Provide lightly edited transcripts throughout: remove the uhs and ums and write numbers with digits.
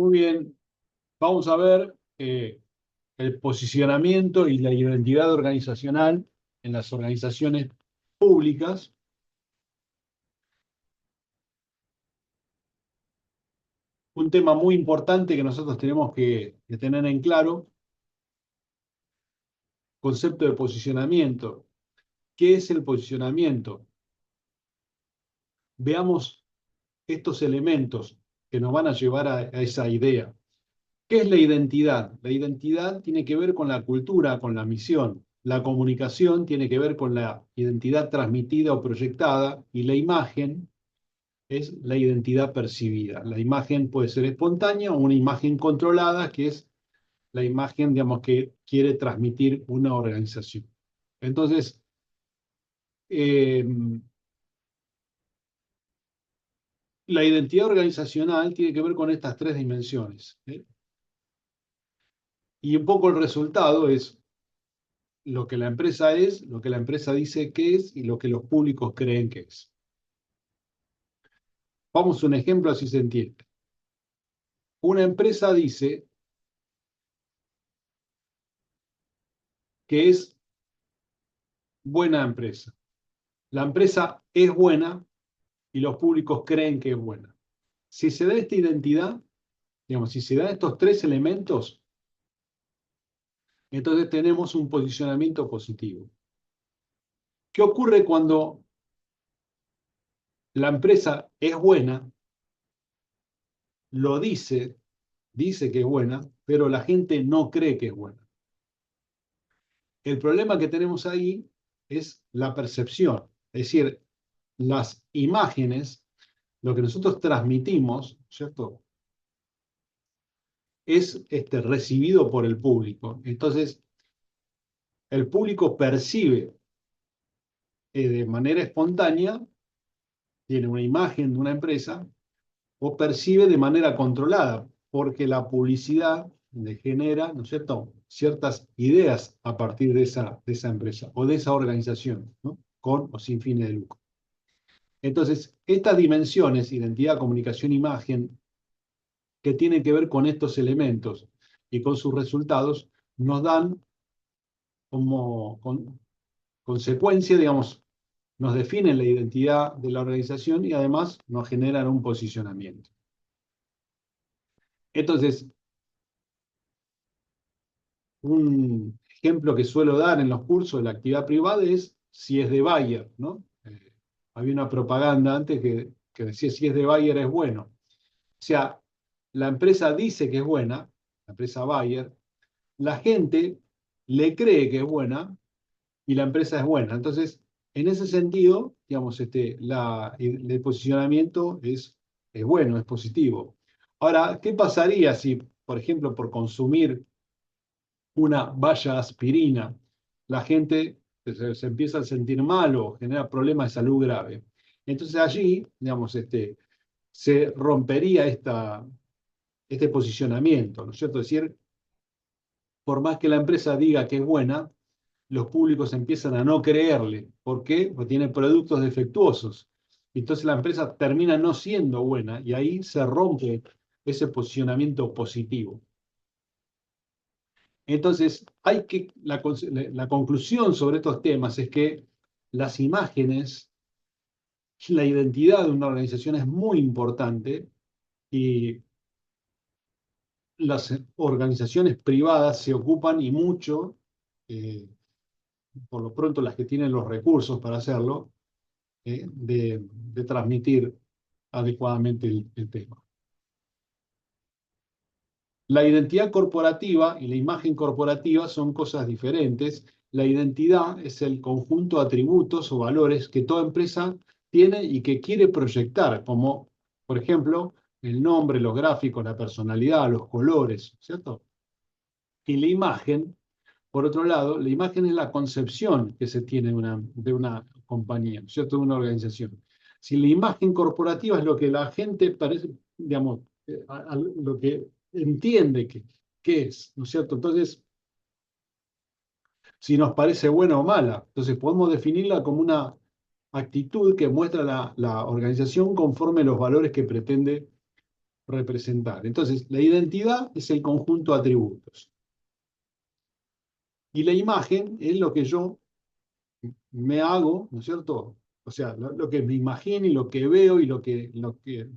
Muy bien, vamos a ver el posicionamiento y la identidad organizacional en las organizaciones públicas. Un tema muy importante que nosotros tenemos que tener en claro, concepto de posicionamiento. ¿Qué es el posicionamiento? Veamos estos elementos que nos van a llevar a esa idea. ¿Qué es la identidad? La identidad tiene que ver con la cultura, con la misión. La comunicación tiene que ver con la identidad transmitida o proyectada, y la imagen es la identidad percibida. La imagen puede ser espontánea o una imagen controlada, que es la imagen, digamos, que quiere transmitir una organización. Entonces, eh, la identidad organizacional tiene que ver con estas tres dimensiones, ¿eh? Y un poco el resultado es lo que la empresa es, lo que la empresa dice que es y lo que los públicos creen que es. Vamos a un ejemplo así se entiende. Una empresa dice que es buena empresa. La empresa es buena y los públicos creen que es buena. Si se da esta identidad, digamos, si se dan estos tres elementos, entonces tenemos un posicionamiento positivo. ¿Qué ocurre cuando la empresa es buena, lo dice que es buena, pero la gente no cree que es buena? El problema que tenemos ahí es la percepción, es decir, las imágenes, lo que nosotros transmitimos, ¿cierto? Es recibido por el público. Entonces, el público percibe de manera espontánea, tiene una imagen de una empresa, o percibe de manera controlada, porque la publicidad le genera, ¿no es cierto?, ciertas ideas a partir de esa empresa o de esa organización, ¿no?, con o sin fines de lucro. Entonces, estas dimensiones, identidad, comunicación, imagen, que tienen que ver con estos elementos y con sus resultados, nos dan como consecuencia, digamos, nos definen la identidad de la organización y además nos generan un posicionamiento. Entonces, un ejemplo que suelo dar en los cursos de la actividad privada es si es de Bayer, ¿no? Había una propaganda antes que decía si es de Bayer es bueno. O sea, la empresa dice que es buena, la empresa Bayer, la gente le cree que es buena y la empresa es buena. Entonces, en ese sentido, digamos, el posicionamiento es bueno, es positivo. Ahora, ¿qué pasaría si, por ejemplo, por consumir una valla aspirina, la gente se empieza a sentir mal o genera problemas de salud grave? Entonces allí, digamos, se rompería este posicionamiento, ¿no es cierto? Es decir, por más que la empresa diga que es buena, los públicos empiezan a no creerle. ¿Por qué? Porque tiene productos defectuosos. Entonces la empresa termina no siendo buena y ahí se rompe ese posicionamiento positivo. Entonces, la conclusión sobre estos temas es que las imágenes, la identidad de una organización es muy importante, y las organizaciones privadas se ocupan y mucho, eh, por lo pronto las que tienen los recursos para hacerlo, de transmitir adecuadamente el tema. La identidad corporativa y la imagen corporativa son cosas diferentes. La identidad es el conjunto de atributos o valores que toda empresa tiene y que quiere proyectar, como, por ejemplo, el nombre, los gráficos, la personalidad, los colores, ¿cierto? Y la imagen, por otro lado, la imagen es la concepción que se tiene de una compañía, ¿cierto?, de una organización. Si la imagen corporativa es lo que la gente parece, digamos, lo que entiende que es, ¿no es cierto? Entonces, si nos parece buena o mala, entonces podemos definirla como una actitud que muestra la organización conforme a los valores que pretende representar. Entonces, la identidad es el conjunto de atributos. Y la imagen es lo que yo me hago, ¿no es cierto? O sea, lo que me imagino y lo que veo y lo que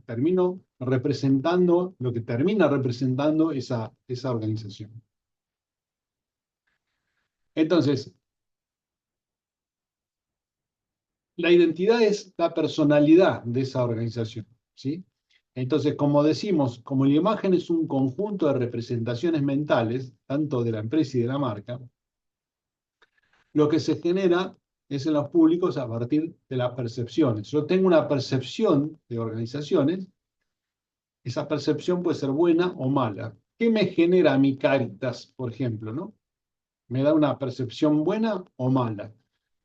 termino representando, lo que termina representando esa organización. Entonces, la identidad es la personalidad de esa organización, ¿sí? Entonces, como decimos, como la imagen es un conjunto de representaciones mentales, tanto de la empresa y de la marca, lo que se genera es en los públicos a partir de las percepciones. Yo tengo una percepción de organizaciones, esa percepción puede ser buena o mala. ¿Qué me genera mi Caritas, por ejemplo, no? ¿Me da una percepción buena o mala?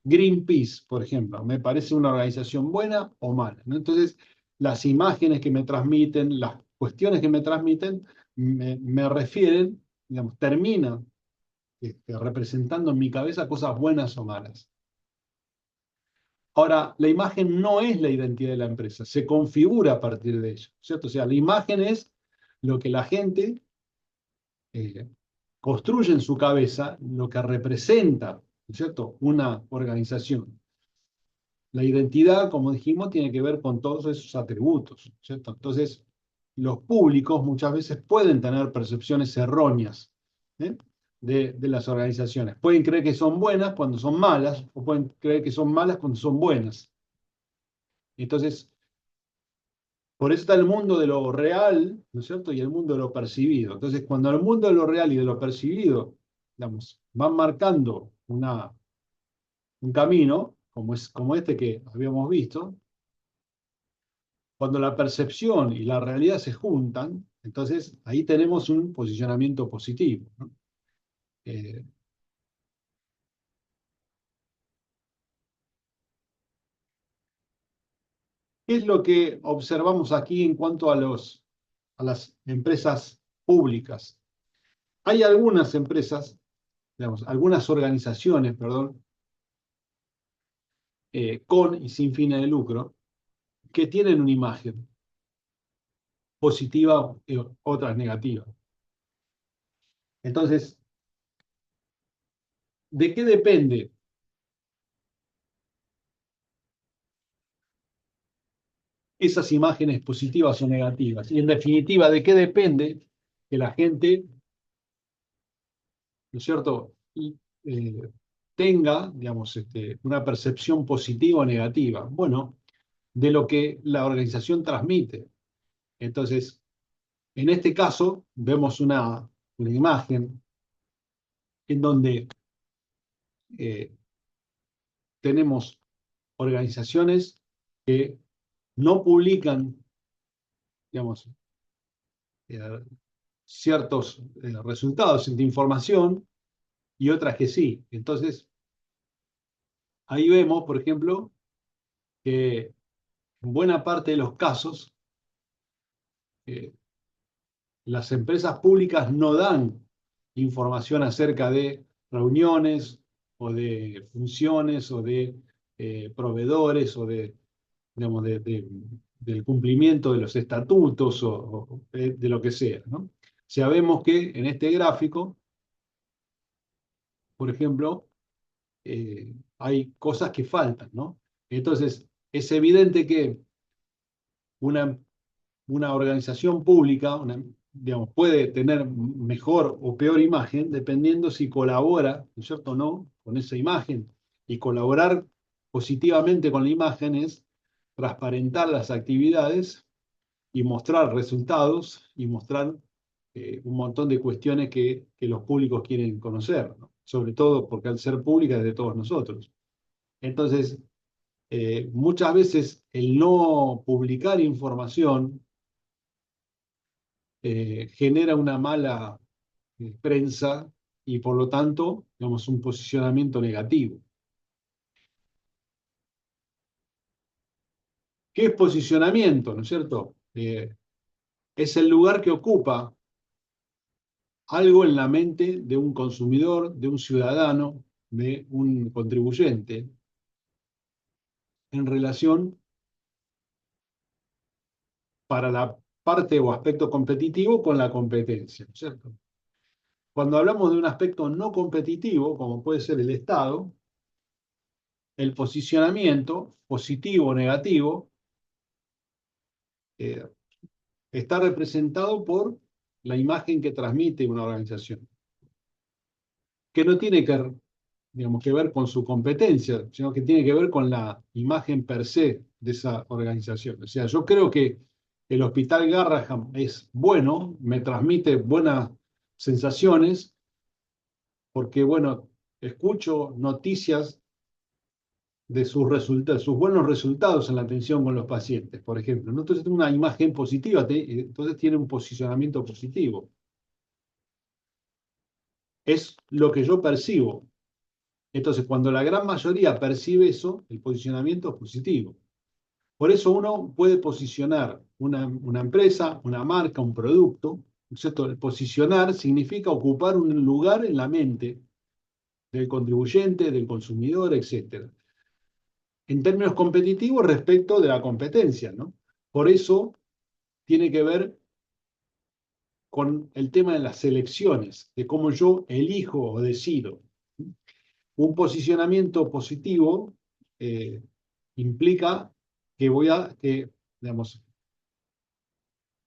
Greenpeace, por ejemplo, ¿me parece una organización buena o mala? ¿No? Entonces, las imágenes que me transmiten, las cuestiones que me transmiten, me refieren, digamos, terminan representando en mi cabeza cosas buenas o malas. Ahora, la imagen no es la identidad de la empresa, se configura a partir de ello, ¿cierto? O sea, la imagen es lo que la gente eh, construye en su cabeza, lo que representa, ¿cierto? Una organización. La identidad, como dijimos, tiene que ver con todos esos atributos, ¿cierto? Entonces, los públicos muchas veces pueden tener percepciones erróneas, ¿eh? de las organizaciones. Pueden creer que son buenas cuando son malas, o pueden creer que son malas cuando son buenas. Entonces, por eso está el mundo de lo real, ¿no es cierto? Y el mundo de lo percibido. Entonces, cuando el mundo de lo real y de lo percibido, digamos, van marcando un camino, como este que habíamos visto, cuando la percepción y la realidad se juntan, entonces ahí tenemos un posicionamiento positivo, ¿no? Eh, ¿Qué es lo que observamos aquí en cuanto a las empresas públicas? Hay algunas empresas, digamos, algunas organizaciones, perdón, con y sin fines de lucro, que tienen una imagen positiva y otras negativas. Entonces, ¿de qué depende esas imágenes positivas o negativas? Y en definitiva, ¿de qué depende que la gente, ¿no es cierto?, eh, tenga, digamos, una percepción positiva o negativa. Bueno, de lo que la organización transmite. Entonces, en este caso, vemos una imagen en donde eh, tenemos organizaciones que no publican, digamos, eh, ciertos resultados de información y otras que sí. Entonces, ahí vemos, por ejemplo, que en buena parte de los casos, eh, las empresas públicas no dan información acerca de reuniones o de funciones o de proveedores o digamos, del cumplimiento de los estatutos o de lo que sea, ¿no? Sabemos que en este gráfico, por ejemplo, hay cosas que faltan, ¿no? Entonces, es evidente que una, una organización pública, digamos, puede tener mejor o peor imagen dependiendo si colabora, ¿no es cierto o no?, con esa imagen. Y colaborar positivamente con la imagen es transparentar las actividades y mostrar resultados y mostrar un montón de cuestiones que los públicos quieren conocer, ¿no? Sobre todo porque al ser pública es de todos nosotros. Entonces, muchas veces el no publicar información genera una mala prensa y por lo tanto, digamos, un posicionamiento negativo. ¿Qué es posicionamiento, no es cierto? Es el lugar que ocupa algo en la mente de un consumidor, de un ciudadano, de un contribuyente, en relación para parte o aspecto competitivo con la competencia, ¿cierto? Cuando hablamos de un aspecto no competitivo, como puede ser el Estado, el posicionamiento, positivo o negativo, eh, está representado por la imagen que transmite una organización, que no tiene que, digamos, que ver con su competencia, sino que tiene que ver con la imagen per se de esa organización. O sea, yo creo que el Hospital Garrahan es bueno, me transmite buenas sensaciones, porque, bueno, escucho noticias de sus resultados, sus buenos resultados en la atención con los pacientes, por ejemplo, ¿no? Entonces tiene una imagen positiva, entonces tiene un posicionamiento positivo. Es lo que yo percibo. Entonces, cuando la gran mayoría percibe eso, el posicionamiento es positivo. Por eso uno puede posicionar una empresa, una marca, un producto, ¿cierto? El posicionar significa ocupar un lugar en la mente del contribuyente, del consumidor, etcétera, en términos competitivos respecto de la competencia, ¿no? Por eso tiene que ver con el tema de las selecciones, de cómo yo elijo o decido. Un posicionamiento positivo eh, implica digamos,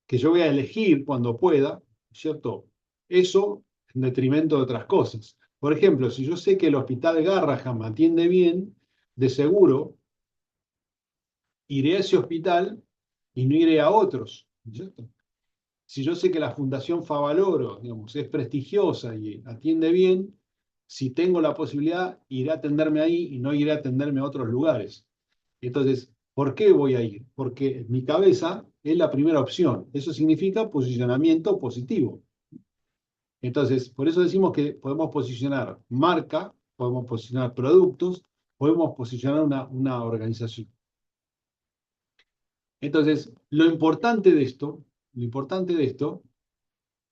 que yo voy a elegir cuando pueda, ¿cierto? Eso en detrimento de otras cosas. Por ejemplo, si yo sé que el Hospital Garrahan me atiende bien, de seguro iré a ese hospital y no iré a otros, ¿cierto? Si yo sé que la Fundación Favaloro, digamos, es prestigiosa y atiende bien, si tengo la posibilidad, iré a atenderme ahí y no iré a atenderme a otros lugares. Entonces, ¿por qué voy a ir? Porque mi cabeza es la primera opción. Eso significa posicionamiento positivo. Entonces, por eso decimos que podemos posicionar marca, podemos posicionar productos, podemos posicionar una organización. Entonces, lo importante de esto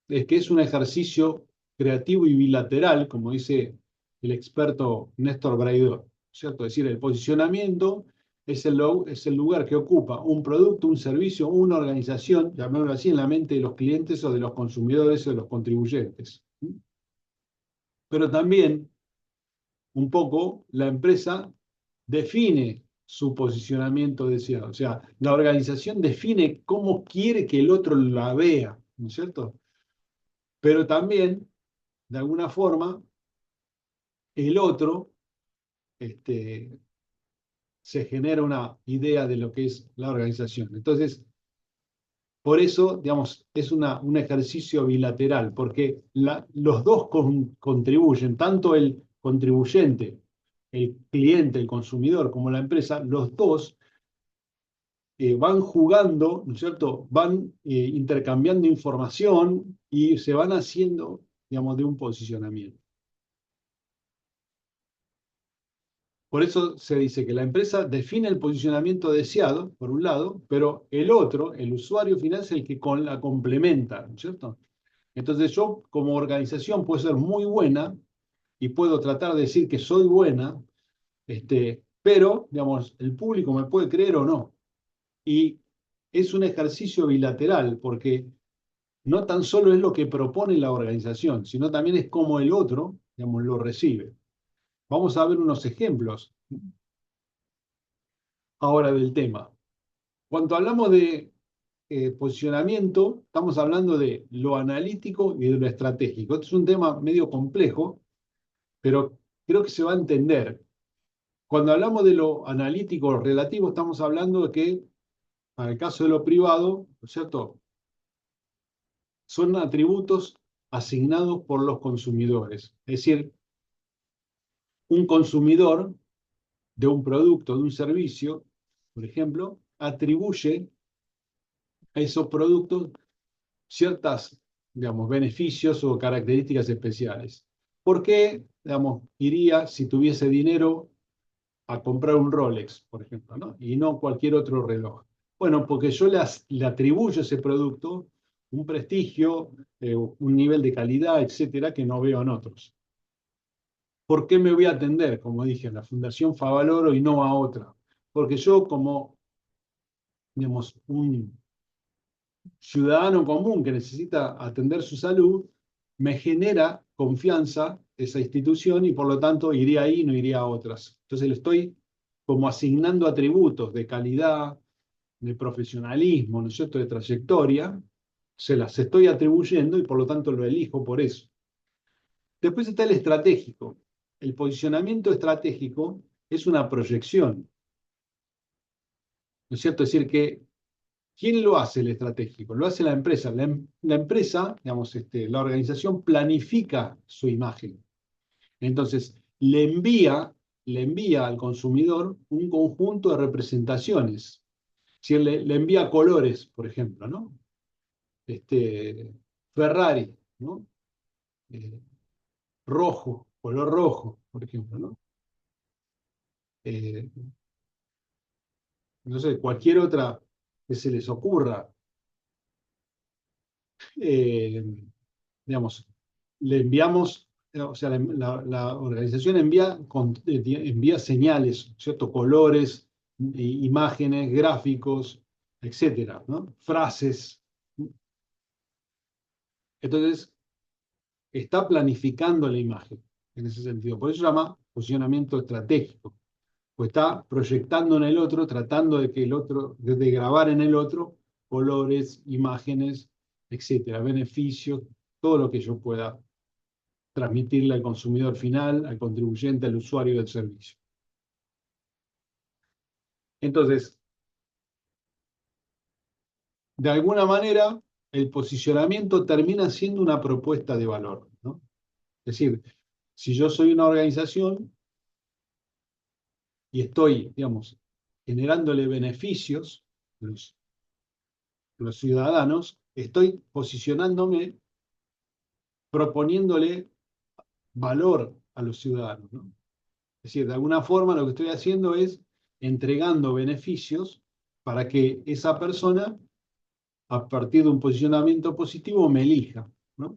es que es un ejercicio creativo y bilateral, como dice el experto Néstor Braidor, ¿cierto? Es decir, el posicionamiento es el lugar que ocupa un producto, un servicio, una organización, llamémoslo así, en la mente de los clientes o de los consumidores o de los contribuyentes. Pero también, un poco, la empresa define su posicionamiento deseado. O sea, la organización define cómo quiere que el otro la vea, ¿no es cierto? Pero también, de alguna forma, el otro este, se genera una idea de lo que es la organización. Entonces, por eso, digamos, es un ejercicio bilateral, porque los dos contribuyen, tanto el contribuyente, el cliente, el consumidor, como la empresa, los dos van jugando, ¿no es cierto? Van intercambiando información y se van haciendo, digamos, de un posicionamiento. Por eso se dice que la empresa define el posicionamiento deseado, por un lado, pero el otro, el usuario final, es el que la complementa, ¿no es cierto? Entonces yo, como organización, puedo ser muy buena y puedo tratar de decir que soy buena, pero, digamos, el público me puede creer o no. Y es un ejercicio bilateral, porque no tan solo es lo que propone la organización, sino también es cómo el otro, digamos, lo recibe. Vamos a ver unos ejemplos ahora del tema. Cuando hablamos de posicionamiento, estamos hablando de lo analítico y de lo estratégico. Este es un tema medio complejo, pero creo que se va a entender. Cuando hablamos de lo analítico relativo, estamos hablando de que, en el caso de lo privado, ¿no es cierto?, son atributos asignados por los consumidores. Es decir, un consumidor de un producto, de un servicio, por ejemplo, atribuye a esos productos ciertas, digamos, beneficios o características especiales. ¿Por qué, digamos, iría si tuviese dinero a comprar un Rolex, por ejemplo, ¿no? Y no cualquier otro reloj? Bueno, porque yo le atribuyo a ese producto un prestigio, un nivel de calidad, etcétera, que no veo en otros. ¿Por qué me voy a atender, como dije, a la Fundación Favaloro y no a otra? Porque yo, como, digamos, ciudadano común que necesita atender su salud, me genera confianza esa institución y por lo tanto iría ahí y no iría a otras. Entonces le estoy como asignando atributos de calidad, de profesionalismo, ¿no es cierto?, de trayectoria, se las estoy atribuyendo y por lo tanto lo elijo por eso. Después está el estratégico. El posicionamiento estratégico es una proyección, ¿no es cierto? Es decir, que ¿quién lo hace el estratégico? Lo hace la empresa. La empresa, digamos, la organización planifica su imagen. Entonces, le envía al consumidor un conjunto de representaciones. Si le envía colores, por ejemplo, ¿no? Ferrari, ¿no? Eh, rojo, color rojo, por ejemplo, ¿no? Eh, no sé, cualquier otra que se les ocurra. eh, digamos, le enviamos, o sea, la organización envía señales, ¿cierto? Colores, imágenes, gráficos, etcétera, ¿no? Frases. Entonces, está planificando la imagen en ese sentido. Por eso se llama posicionamiento estratégico. Pues está proyectando en el otro, tratando de que el otro, de grabar en el otro colores, imágenes, etcétera, beneficios, todo lo que yo pueda transmitirle al consumidor final, al contribuyente, al usuario del servicio. Entonces, de alguna manera, el posicionamiento termina siendo una propuesta de valor, ¿no? Es decir, si yo soy una organización y estoy, digamos, generándole beneficios a los ciudadanos, estoy posicionándome proponiéndole valor a los ciudadanos, ¿no? Es decir, de alguna forma lo que estoy haciendo es entregando beneficios para que esa persona, a partir de un posicionamiento positivo, me elija, ¿no?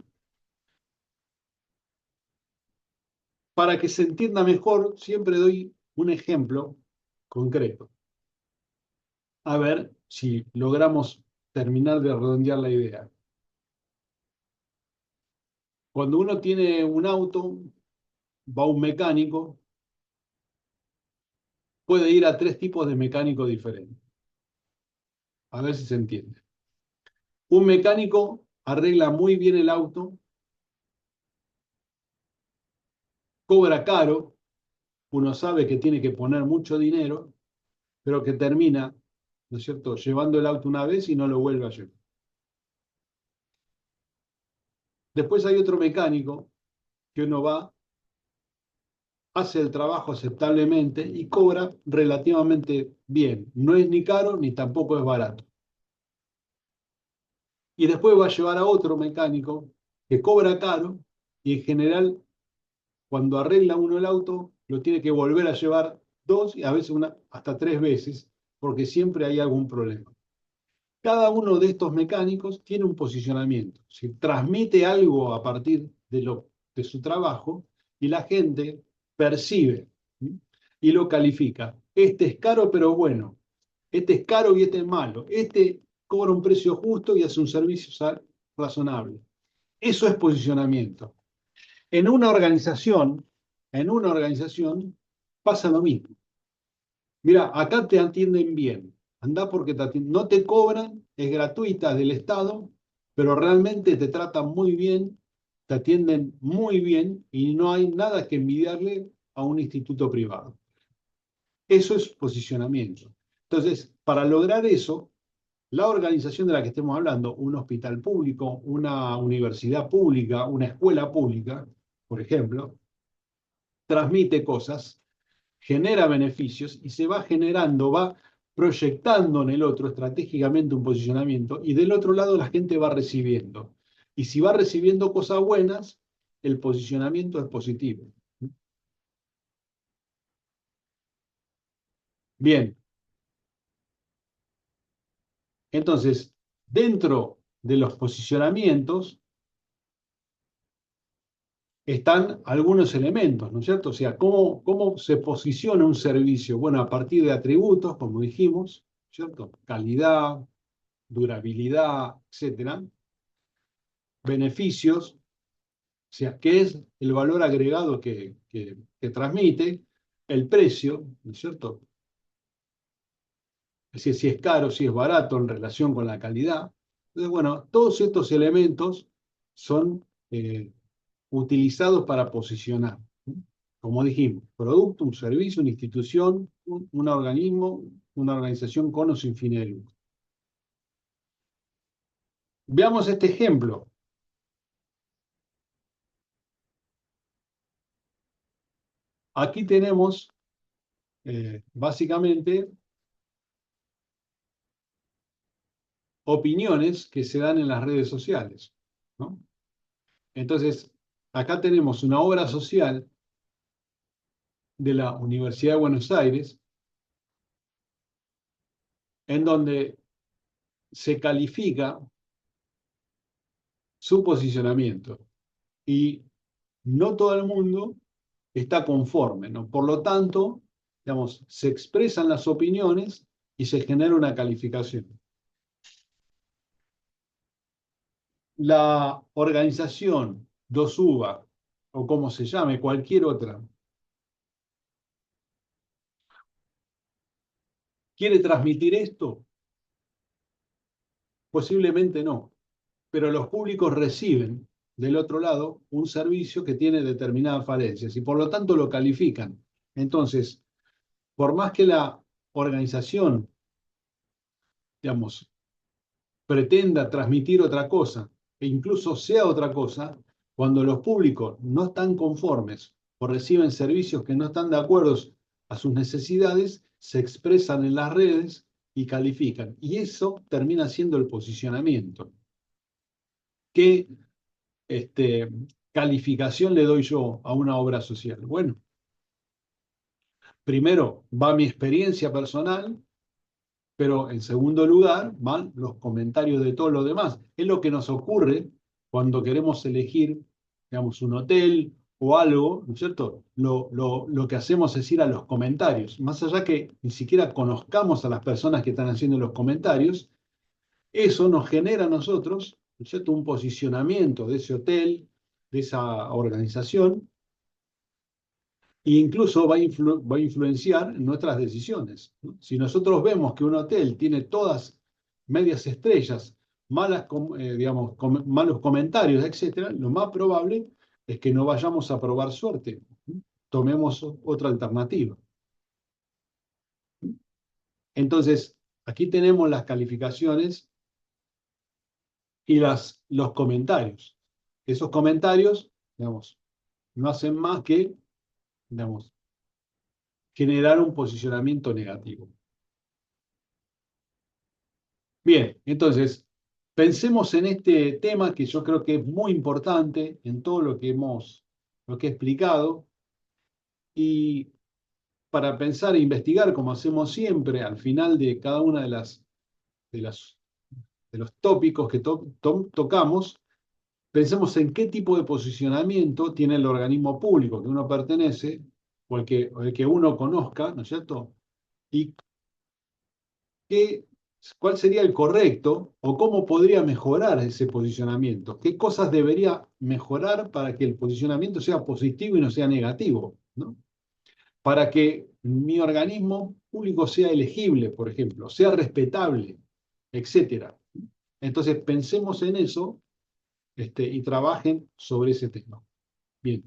Para que se entienda mejor, siempre doy un ejemplo concreto. A ver si logramos terminar de redondear la idea. Cuando uno tiene un auto, va a un mecánico, puede ir a tres tipos de mecánicos diferentes. A ver si se entiende. Un mecánico arregla muy bien el auto, cobra caro, uno sabe que tiene que poner mucho dinero, pero que termina, ¿no es cierto?, llevando el auto una vez y no lo vuelve a llevar. Después hay otro mecánico que uno va, hace el trabajo aceptablemente y cobra relativamente bien. No es ni caro ni tampoco es barato. Y después va a llevar a otro mecánico que cobra caro y en general cuando arregla uno el auto lo tiene que volver a llevar dos y a veces hasta tres veces porque siempre hay algún problema. Cada uno de estos mecánicos tiene un posicionamiento, si transmite algo a partir de su trabajo y la gente percibe, ¿sí?, y lo califica. Este es caro pero bueno, este es caro y este es malo, este cobra un precio justo y hace un servicio razonable. Eso es posicionamiento. En una organización, en una organización pasa lo mismo. Mira, acá te atienden bien. Andá porque no te cobran, es gratuita del Estado, pero realmente te tratan muy bien, te atienden muy bien y no hay nada que envidiarle a un instituto privado. Eso es posicionamiento. Entonces, para lograr eso, la organización de la que estemos hablando, un hospital público, una universidad pública, una escuela pública, por ejemplo, transmite cosas, genera beneficios y se va generando, va proyectando en el otro estratégicamente un posicionamiento y del otro lado la gente va recibiendo. Y si va recibiendo cosas buenas, el posicionamiento es positivo. Bien, entonces, dentro de los posicionamientos están algunos elementos, ¿no es cierto? O sea, ¿cómo se posiciona un servicio? Bueno, a partir de atributos, como dijimos, ¿cierto? Calidad, durabilidad, etcétera, beneficios, o sea, qué es el valor agregado que transmite, el precio, ¿no es cierto? Es decir, si es caro, si es barato en relación con la calidad. Entonces, bueno, todos estos elementos son utilizados para posicionar, ¿sí? Como dijimos, producto, un servicio, una institución, un organismo, una organización con o sin fines de lucro. Veamos este ejemplo. Aquí tenemos básicamente opiniones que se dan en las redes sociales, ¿no? Entonces, acá tenemos una obra social de la Universidad de Buenos Aires en donde se califica su posicionamiento y no todo el mundo está conforme, ¿no? Por lo tanto, digamos, se expresan las opiniones y se genera una calificación. La organización DOSUBA, o como se llame, cualquier otra, ¿quiere transmitir esto? Posiblemente no, pero los públicos reciben del otro lado un servicio que tiene determinadas falencias y por lo tanto lo califican. Entonces, por más que la organización, digamos, pretenda transmitir otra cosa e incluso sea otra cosa, cuando los públicos no están conformes o reciben servicios que no están de acuerdo a sus necesidades, se expresan en las redes y califican. Y eso termina siendo el posicionamiento. ¿Qué calificación le doy yo a una obra social? Bueno, primero va mi experiencia personal, pero en segundo lugar van los comentarios de todos los demás. Es lo que nos ocurre cuando queremos elegir, digamos, un hotel o algo, ¿no es cierto? Lo que hacemos es ir a los comentarios. Más allá que ni siquiera conozcamos a las personas que están haciendo los comentarios, eso nos genera a nosotros, ¿no es cierto?, un posicionamiento de ese hotel, de esa organización, e incluso va a influenciar en nuestras decisiones, ¿no? Si nosotros vemos que un hotel tiene todas medias estrellas, digamos, malos comentarios, etcétera, lo más probable es que no vayamos a probar suerte, ¿no? Tomemos otra alternativa. Entonces, aquí tenemos las calificaciones y los comentarios. Esos comentarios, digamos, no hacen más que, digamos, generar un posicionamiento negativo. Bien, entonces, pensemos en este tema que yo creo que es muy importante en todo lo que he explicado, y para pensar e investigar, como hacemos siempre, al final de cada una de las, de los tópicos que tocamos, pensemos en qué tipo de posicionamiento tiene el organismo público que uno pertenece, o el que uno conozca, ¿no es cierto? Y qué, cuál sería el correcto o cómo podría mejorar ese posicionamiento. ¿Qué cosas debería mejorar para que el posicionamiento sea positivo y no sea negativo, ¿no? Para que mi organismo público sea elegible, por ejemplo, sea respetable, etcétera. Entonces pensemos en eso, y trabajen sobre ese tema. Bien.